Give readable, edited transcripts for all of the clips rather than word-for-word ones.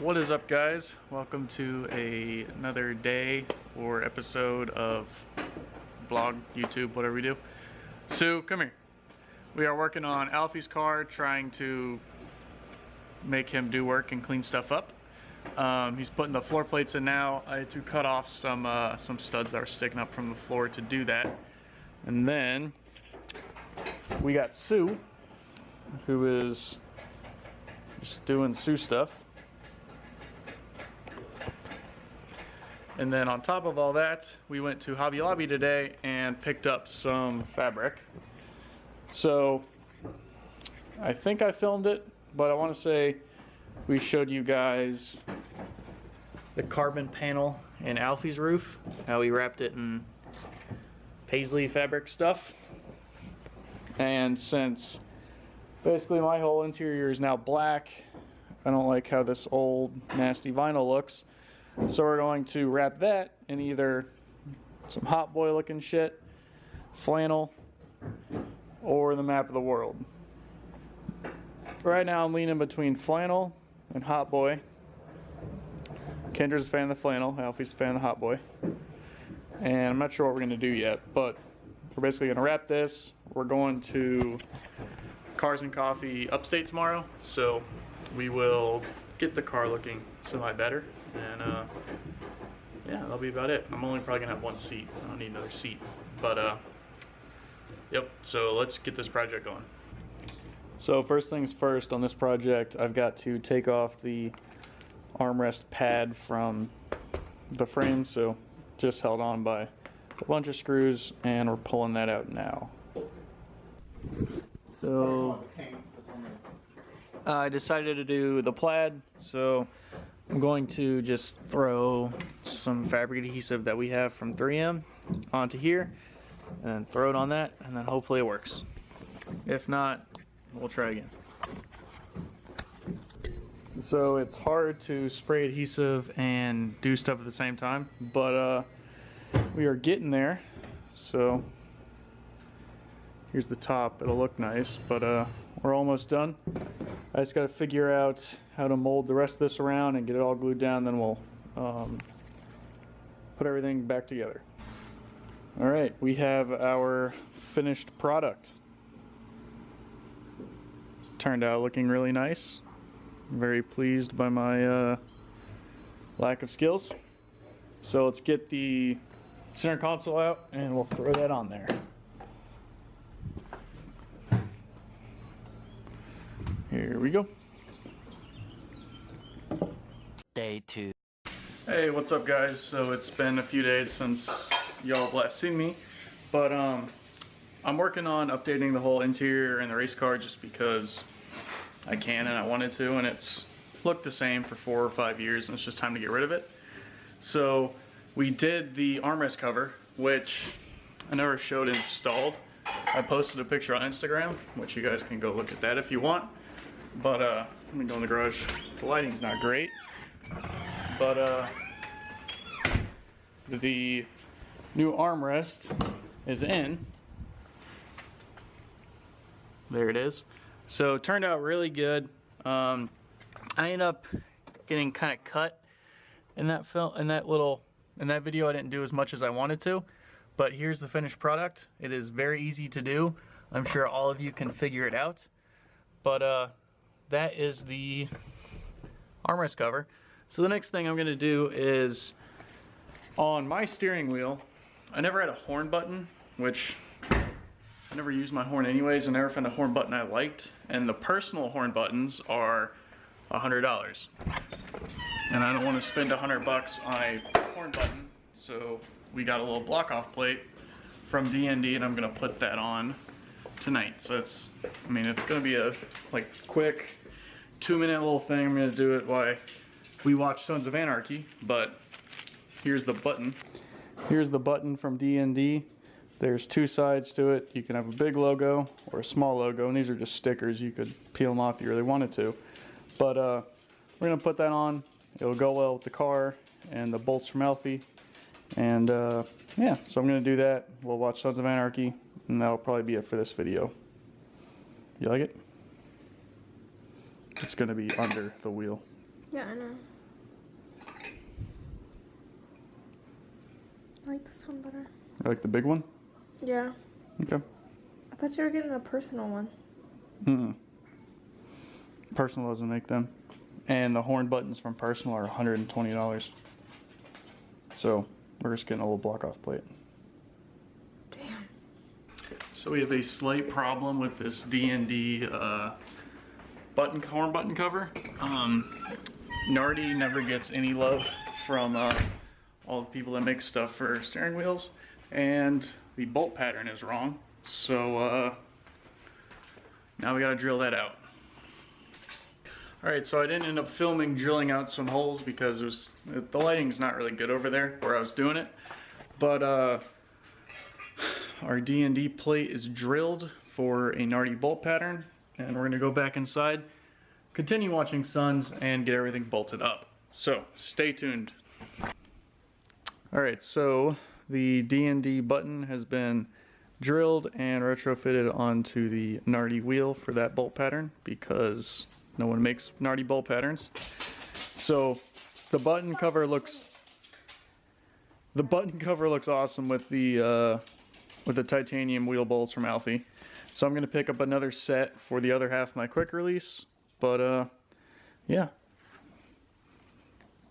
What is up, guys? Welcome to another day or episode of vlog, YouTube, whatever we do. Sue, come here. We are working on Alfie's car, trying to make him do work and clean stuff up. He's putting the floor plates in now. I had to cut off some studs that were sticking up from the floor to do that. And then we got Sue, who is just doing Sue stuff. And then on top of all that, we went to Hobby Lobby today and picked up some fabric. So I think I filmed it, but I want to say we showed you guys the carbon panel in Alfie's roof, how we wrapped it in paisley fabric stuff. And since basically my whole interior is now black, I don't like how this old nasty vinyl looks. So we're going to wrap that in either some hot boy looking shit, flannel, or the map of the world. Right now I'm leaning between flannel and hot boy. Kendra's a fan of the flannel, Alfie's a fan of the hot boy. And I'm not sure what we're going to do yet, but we're basically going to wrap this. We're going to Cars and Coffee upstate tomorrow, so we will get the car looking semi better, and yeah, that'll be about it. I'm only probably gonna have one seat. I don't need another seat, but yep, so let's get this project going. So first things first, on this project I've got to take off the armrest pad from the frame, so just held on by a bunch of screws, and we're pulling that out now. So I decided to do the plaid, so I'm going to just throw some fabric adhesive that we have from 3M onto here, and then throw it on that, and then hopefully it works. If not, we'll try again. So it's hard to spray adhesive and do stuff at the same time, but we are getting there. So here's the top. It'll look nice, but we're almost done. I just got to figure out how to mold the rest of this around and get it all glued down, then we'll put everything back together. Alright, we have our finished product. Turned out looking really nice. I'm very pleased by my lack of skills. So let's get the center console out and we'll throw that on there. Here we go. Day 2. Hey, what's up, guys? So it's been a few days since y'all have last seen me, but I'm working on updating the whole interior and the race car just because I can and I wanted to, and it's looked the same for 4 or 5 years and it's just time to get rid of it. So we did the armrest cover, which I never showed installed. I posted a picture on Instagram, which you guys can go look at that if you want. But let me go in the garage. The lighting's not great, but the new armrest is in. There it is. So it turned out really good. I ended up getting kind of cut in that video. I didn't do as much as I wanted to, but here's the finished product. It is very easy to do. I'm sure all of you can figure it out, but that is the armrest cover. So the next thing I'm going to do is, on my steering wheel, I never had a horn button, which I never used my horn anyways. I never found a horn button I liked, and the personal horn buttons are $100, and I don't want to spend $100 on a horn button, so we got a little block off plate from D&D, and I'm going to put that on tonight. So it's, I mean, it's going to be a quick 2-minute little thing. I'm going to do it while we watch Sons of Anarchy, but here's the button. Here's the button from D&D. There's 2 sides to it. You can have a big logo or a small logo, and these are just stickers. You could peel them off if you really wanted to. But we're going to put that on. It'll go well with the car and the bolts from Alfie. And yeah, so I'm going to do that. We'll watch Sons of Anarchy, and that'll probably be it for this video. You like it? It's going to be under the wheel. Yeah, I know. I like this one better. You like the big one? Yeah. Okay. I thought you were getting a personal one. Personal doesn't make them. And the horn buttons from Personal are $120. So we're just getting a little block off plate. Damn. So we have a slight problem with this D&D horn button cover. Nardi never gets any love from all the people that make stuff for steering wheels, and the bolt pattern is wrong. So now we gotta drill that out. Alright, so I didn't end up filming drilling out some holes because the lighting's not really good over there where I was doing it. But our D&D plate is drilled for a Nardi bolt pattern, and we're gonna go back inside, continue watching Sons, and get everything bolted up. So stay tuned. Alright, so the D&D button has been drilled and retrofitted onto the Nardi wheel for that bolt pattern because no one makes Nardi bolt patterns. So the button cover looks awesome with the titanium wheel bolts from Alfie. So I'm gonna pick up another set for the other half of my quick release. But yeah,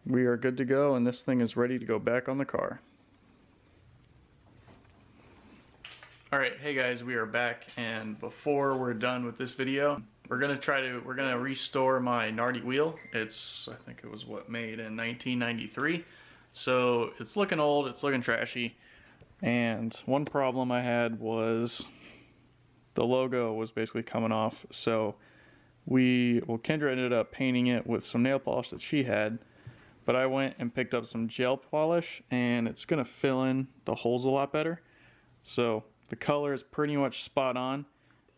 we are good to go, and this thing is ready to go back on the car. Alright, hey guys, we are back, and before we're done with this video, we're gonna restore my Nardi wheel. I think it was made in 1993. So it's looking old, it's looking trashy. And one problem I had was the logo was basically coming off. So Kendra ended up painting it with some nail polish that she had, but I went and picked up some gel polish, and it's gonna fill in the holes a lot better. So the color is pretty much spot on,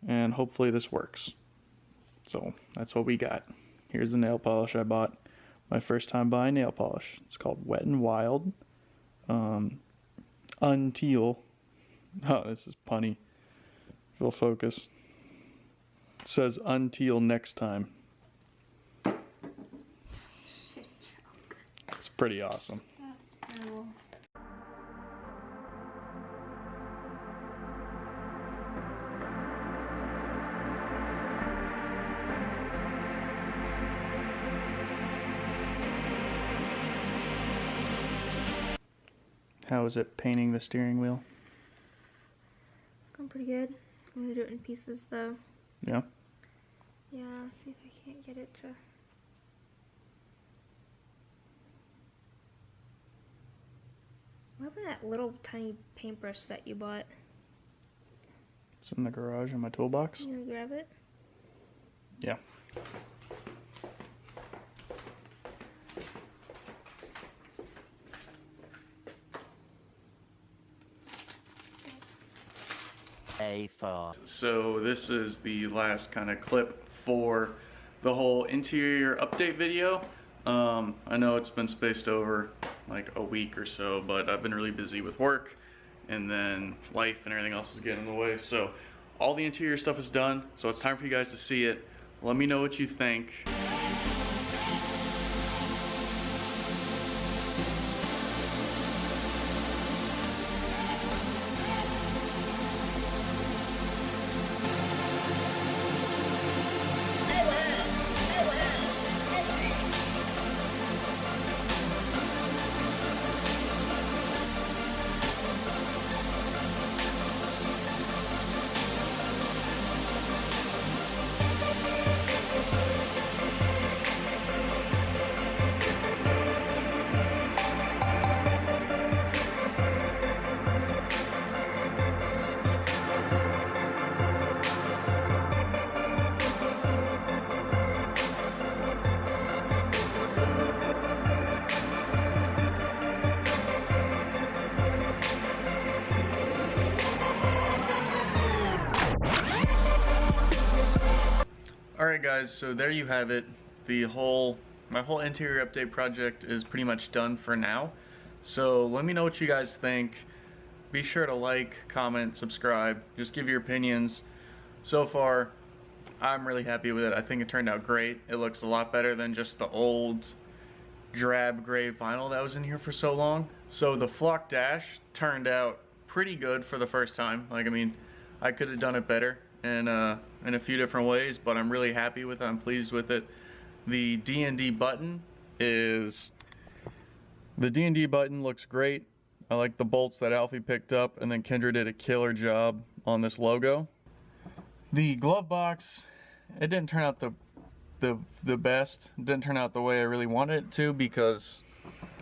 and hopefully this works. So that's what we got. Here's the nail polish I bought. My first time buying nail polish. It's called Wet n Wild. Until. Oh, this is punny. Full focus. It says until next time. It's pretty awesome. That's terrible. How is it painting the steering wheel? It's going pretty good. I'm gonna do it in pieces though. Yeah? Yeah, see if I can't get it to... What happened to that little tiny paintbrush set you bought? It's in the garage in my toolbox. You gonna grab it? Yeah. A4. So this is the last kind of clip for the whole interior update video. I know it's been spaced over like a week or so, but I've been really busy with work, and then life and everything else is getting in the way. So all the interior stuff is done, so it's time for you guys to see it. Let me know what you think. Alright guys, so there you have it. My whole interior update project is pretty much done for now. So let me know what you guys think. Be sure to like, comment, subscribe, just give your opinions. So far, I'm really happy with it. I think it turned out great. It looks a lot better than just the old drab gray vinyl that was in here for so long. So the Flock Dash turned out pretty good for the first time. Like, I mean, I could have done it better in a few different ways, but I'm really happy with it. I'm pleased with it. The D&D button looks great. I like the bolts that Alfie picked up, and then Kendra did a killer job on this logo. The glove box, it didn't turn out the best. It didn't turn out the way I really wanted it to because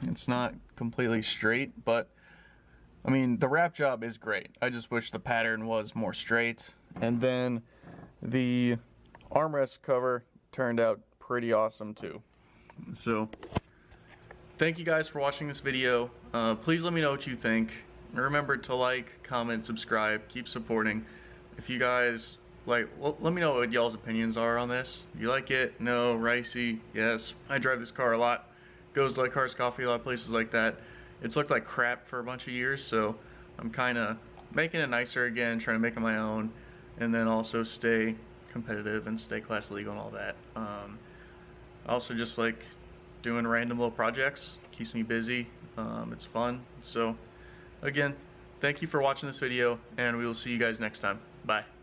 it's not completely straight, but I mean, the wrap job is great. I just wish the pattern was more straight. And then the armrest cover turned out pretty awesome too. So thank you guys for watching this video. Please let me know what you think. Remember to like, comment, subscribe, keep supporting. If you guys like, well, let me know what y'all's opinions are on this. You like it? No? Ricey? Yes. I drive this car a lot. Goes to like Cars Coffee, a lot of places like that. It's looked like crap for a bunch of years, so I'm kind of making it nicer again, trying to make it my own, and then also stay competitive and stay class legal and all that. I also just like doing random little projects. Keeps me busy. It's fun. So again, thank you for watching this video, and we will see you guys next time. Bye.